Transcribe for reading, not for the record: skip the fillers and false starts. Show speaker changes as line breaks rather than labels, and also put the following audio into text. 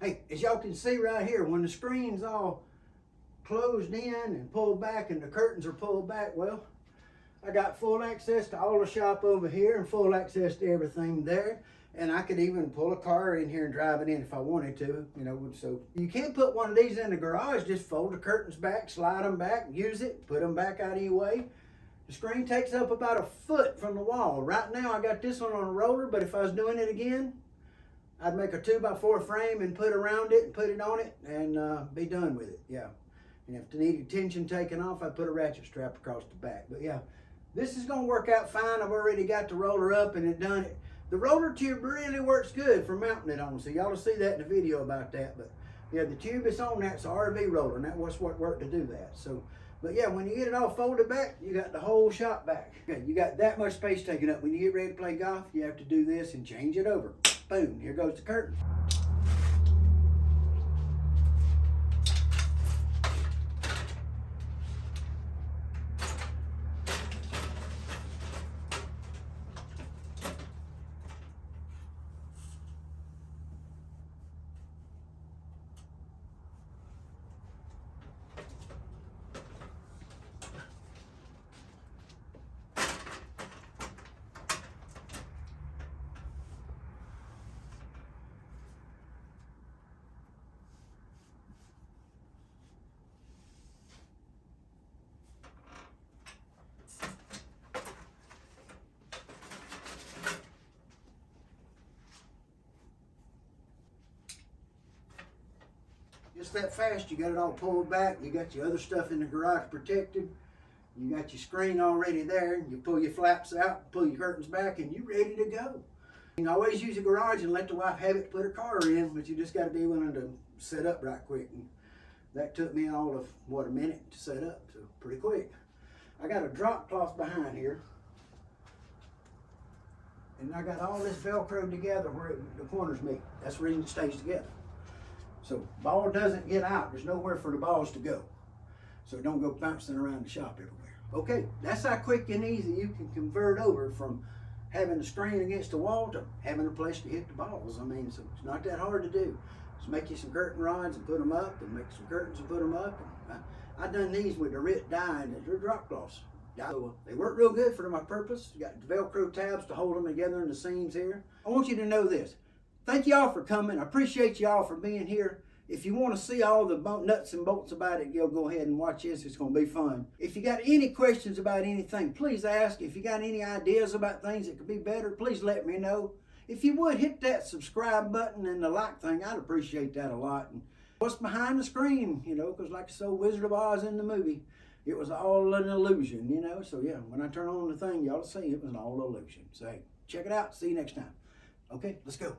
Hey, as y'all can see right here, when the screen's all closed in and pulled back and the curtains are pulled back, well, I got full access to all the shop over here and full access to everything there. And I could even pull a car in here and drive it in if I wanted to, you know. So you can't put one of these in the garage. Just fold the curtains back, slide them back, use it, put them back out of your way. The screen takes up about a foot from the wall. Right now I got this one on a roller, but if I was doing it again, I'd make a 2x4 frame and put around it and put it on it and be done with it, yeah. And if the needed tension taken off, I'd put a ratchet strap across the back. But yeah, this is gonna work out fine. I've already got the roller up and it done it. The roller tube really works good for mounting it on, so y'all will see that in the video about that. But yeah, the tube is on that's an RV roller, and that was what worked to do that. So, but yeah, when you get it all folded back, you got the whole shop back. Okay, you got that much space taken up. When you get ready to play golf, you have to do this and change it over. Boom, here goes the curtain. Just that fast, you got it all pulled back. You got your other stuff in the garage protected. You got your screen already there. You pull your flaps out, pull your curtains back, and you're ready to go. You can always use the garage and let the wife have it, put her car in, but you just got to be willing to set up right quick. And that took me all of, what, a minute to set up, so pretty quick. I got a drop cloth behind here. And I got all this Velcro together where the corners meet. That's the reason it stays together. So ball doesn't get out. There's nowhere for the balls to go. So don't go bouncing around the shop everywhere. Okay, that's how quick and easy you can convert over from having the screen against the wall to having a place to hit the balls. I mean, so it's not that hard to do. Just make you some curtain rods and put them up, and make some curtains and put them up. And I've done these with the RIT dye and the drop cloths. So they work real good for my purpose. You got Velcro tabs to hold them together in the seams here. I want you to know this. Thank y'all for coming. I appreciate y'all for being here. If you want to see all the nuts and bolts about it, you'll go ahead and watch this. It's going to be fun. If you got any questions about anything, please ask. If you got any ideas about things that could be better, please let me know. If you would, hit that subscribe button and the like thing. I'd appreciate that a lot. And what's behind the screen, you know, because like I saw Wizard of Oz in the movie, it was all an illusion, you know. So yeah, when I turn on the thing, y'all see it was all illusion. So hey, check it out. See you next time. Okay, let's go.